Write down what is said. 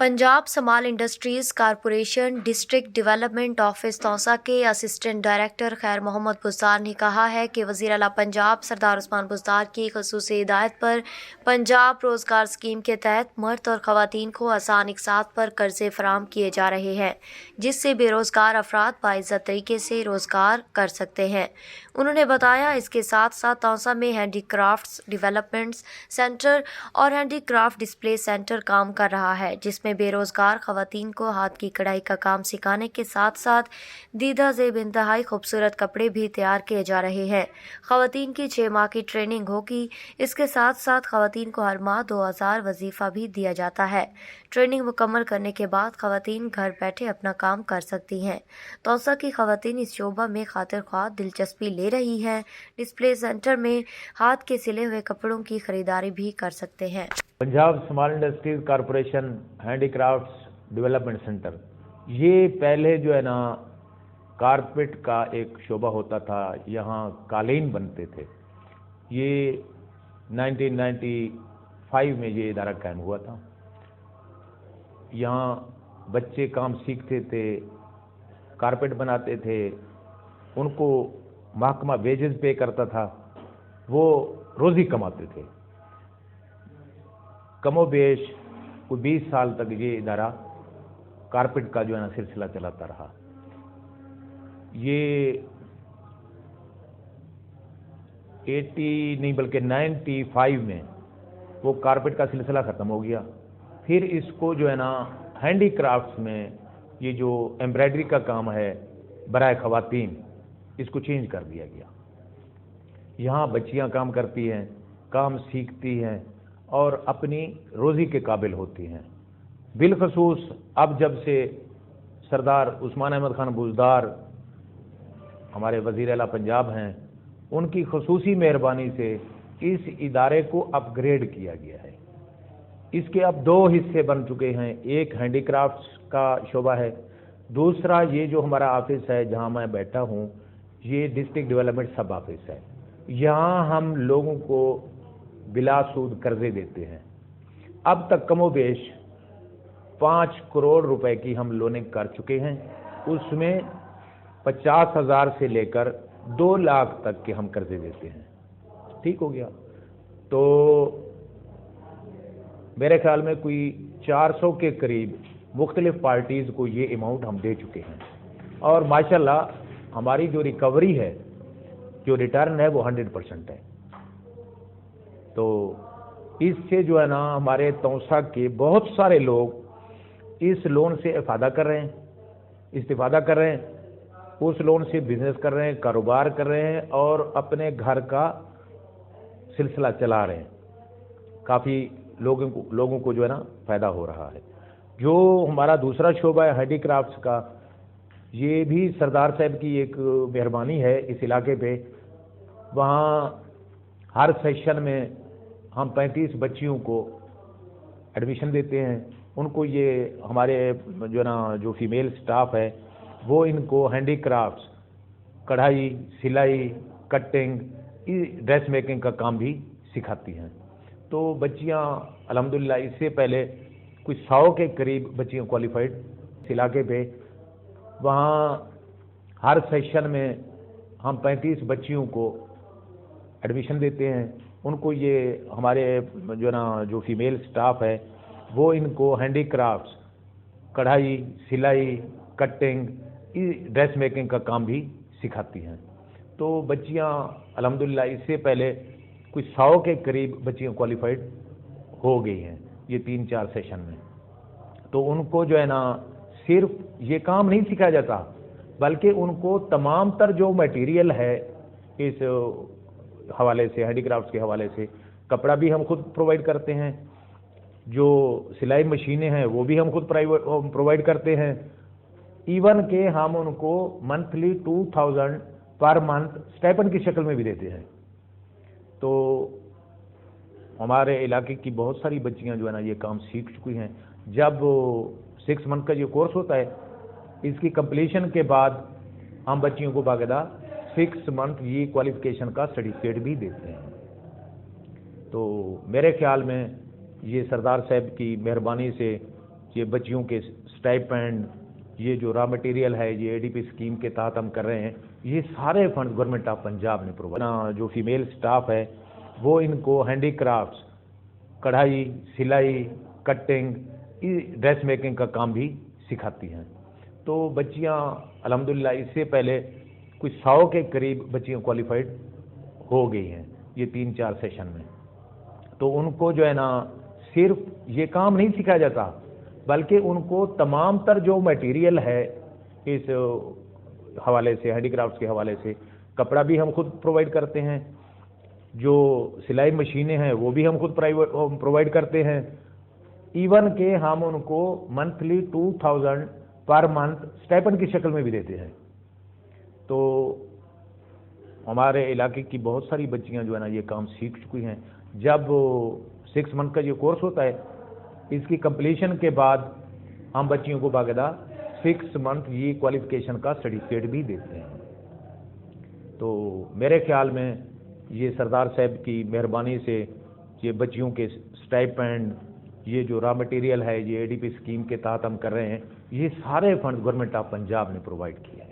Punjab small industries corporation district development office Taunsa के assistant director खैर मोहम्मद बुज़दार ने कहा है कि वज़ीर आला पंजाब सरदार उस्मान बुज़दार की ख़ुसूसी हिदायत पर पंजाब रोज़गार स्कीम के तहत मर्द और ख़वातीन को आसान इक़सात पर कर्ज़े फराहम किए जा रहे हैं, जिससे बेरोज़गार अफराद बाइज़्ज़त तरीके से रोज़गार कर सकते हैं। उन्होंने बताया इसके साथ साथ तौसा में हैंडीक्राफ्ट्स डेवलपमेंट सेंटर और हैंडीक्राफ्ट डिस्प्ले सेंटर काम कर रहा है, जिसमें बेरोज़गार ख़वातीन को हाथ की कढ़ाई का काम सिखाने के साथ साथ दीदा ज़ेब इंतहाई खूबसूरत कपड़े भी तैयार किए जा रहे हैं। ख़वातीन की 6 माह की ट्रेनिंग होगी। इसके साथ साथ ख़वातीन को हर माह 2000 वजीफ़ा भी दिया जाता है। ट्रेनिंग मुकम्मल करने के बाद ख़वातीन घर बैठे अपना काम कर सकती हैं। तौसा की ख़वातीन इस शोबा में खातिर ख्वाह दिलचस्पी ले रही हैं। डिस्प्ले सेंटर में हाथ के सिले हुए कपड़ों की खरीदारी भी कर सकते हैं। Punjab small industries corporation handicrafts development centre, ये पहले जो है ना कारपेट का एक शोबा होता था, यहाँ कालीन बनते थे। ये 1995 में ये इदारा कायम हुआ था। यहाँ बच्चे काम सीखते थे, कारपेट बनाते थे, उनको महकमा वेजेस पे करता था, वो रोज़ी कमाते थे। कमोबेश कोई 20 साल तक ये इदारा कारपेट का जो है ना सिलसिला चलाता रहा। ये 80 नहीं बल्कि 95 में वो कारपेट का सिलसिला ख़त्म हो गया। फिर इसको जो है ना हैंडीक्राफ्ट्स में ये जो एम्ब्रॉयडरी का काम है बराए ख़वातीन, इसको चेंज कर दिया गया। यहाँ बच्चियाँ काम करती हैं, काम सीखती हैं और अपनी रोज़ी के काबिल होती हैं। बिलखसूस अब जब से सरदार उस्मान अहमद खान बुज़दार हमारे वज़ीर आला पंजाब हैं, उनकी ख़ुसूसी मेहरबानी से इस इदारे को अपग्रेड किया गया है। इसके अब 2 हिस्से बन चुके हैं। एक हैंडीक्राफ्ट्स का शोबा है, दूसरा ये जो हमारा ऑफिस है जहाँ मैं बैठा हूँ, ये डिस्ट्रिक्ट डेवलपमेंट सब ऑफिस है। यहाँ हम लोगों को बिला सूद कर्जे देते हैं। अब तक कमोबेश 5 करोड़ रुपए की हम लोनें कर चुके हैं। उसमें 50,000 से लेकर 2 लाख तक के हम कर्जे देते हैं। ठीक हो गया। तो मेरे ख्याल में कोई 400 के करीब मुख्तलिफ पार्टीज़ को ये अमाउंट हम दे चुके हैं और माशाल्लाह हमारी जो रिकवरी है, जो रिटर्न है, वो 100% है। तो इससे जो है ना हमारे तौसा के बहुत सारे लोग इस लोन से इस्तेफादा कर रहे हैं, उस लोन से बिजनेस कर रहे हैं, कारोबार कर रहे हैं और अपने घर का सिलसिला चला रहे हैं। काफ़ी लोगों को जो है ना फ़ायदा हो रहा है। जो हमारा दूसरा शोबा है हैंडीक्राफ्ट्स का, ये भी सरदार साहब की एक मेहरबानी है इस इलाके पे। वहाँ हर सेशन में हम 35 बच्चियों को एडमिशन देते हैं। उनको ये हमारे जो ना जो फीमेल स्टाफ है वो इनको हैंडीक्राफ्ट्स, कढ़ाई, सिलाई, कटिंग, ड्रेस मेकिंग का काम भी सिखाती हैं। तो बच्चियाँ अल्हम्दुलिल्लाह इससे पहले कुछ 100 के करीब बच्चियाँ क्वालिफाइड इस इलाके पे। वहाँ हर सेशन में हम 35 बच्चियों को एडमिशन देते हैं। उनको ये हमारे जो ना जो फीमेल स्टाफ है वो इनको हैंडीक्राफ्ट्स, कढ़ाई, सिलाई, कटिंग, ड्रेस मेकिंग का काम भी सिखाती हैं। तो बच्चियाँ अल्हम्दुलिल्लाह इससे पहले कुछ 100 के करीब बच्चियाँ क्वालिफाइड हो गई हैं ये 3-4 सेशन में। तो उनको जो है ना सिर्फ ये काम नहीं सिखाया जाता, बल्कि उनको तमाम तर जो मटेरियल है इस हवाले से, हैंडीक्राफ्ट्स के हवाले से, कपड़ा भी हम खुद प्रोवाइड करते हैं, जो सिलाई मशीनें हैं वो भी हम खुद प्रोवाइड करते हैं। इवन के हम उनको मंथली 2000 पर मंथ स्टाइपेंड की शक्ल में भी देते हैं। तो हमारे इलाके की बहुत सारी बच्चियां जो है ना ये काम सीख चुकी हैं। जब 6 मंथ का ये कोर्स होता है, इसकी कंप्लीशन के बाद हम बच्चियों को बाकायदा 6 मंथ ये क्वालिफिकेशन का सर्टिफिकेट भी देते हैं। तो मेरे ख्याल में ये सरदार साहब की मेहरबानी से یہ بچیوں کے اسٹائپینڈ، یہ جو را مٹیریل ہے، یہ ADP اسکیم کے تحت ہم کر رہے ہیں، یہ سارے فنڈ گورنمنٹ آف پنجاب نے پرووائڈ۔ جو فیمیل سٹاف ہے وہ ان کو ہینڈی کرافٹس، کڑھائی، سلائی، کٹنگ، ڈریس میکنگ کا کام بھی سکھاتی ہیں۔ تو بچیاں الحمدللہ اس سے پہلے کچھ 100 کے قریب بچیاں کوالیفائڈ ہو گئی ہیں یہ 3-4 سیشن میں۔ تو ان کو جو ہے نا صرف یہ کام نہیں سکھایا جاتا، بلکہ ان کو تمام تر جو میٹیریل ہے اس حوالے سے، ہینڈی کرافٹس کے حوالے سے، کپڑا بھی ہم خود پرووائڈ کرتے ہیں، جو سلائی مشینیں ہیں وہ بھی ہم خود پرووائڈ کرتے ہیں، ایون کہ ہم ان کو منتھلی 2000 پر منتھ اسٹائپنڈ کی شکل میں بھی دیتے ہیں۔ تو ہمارے علاقے کی بہت ساری بچیاں جو ہے نا یہ کام سیکھ چکی ہیں۔ جب 6 منتھ کا یہ کورس ہوتا ہے، اس کی کمپلیشن کے بعد ہم بچیوں کو باقاعدہ 6 منتھ یہ کوالیفیکیشن کا سرٹیفکیٹ بھی دیتے ہیں۔ تو میرے خیال میں یہ سردار صاحب کی مہربانی سے یہ بچیوں کے اسٹائپینڈ، یہ جو را مٹیریل ہے، یہ ADP اسکیم کے تحت ہم کر رہے ہیں، یہ سارے فنڈ گورنمنٹ آف پنجاب نے پرووائڈ کیے ہیں۔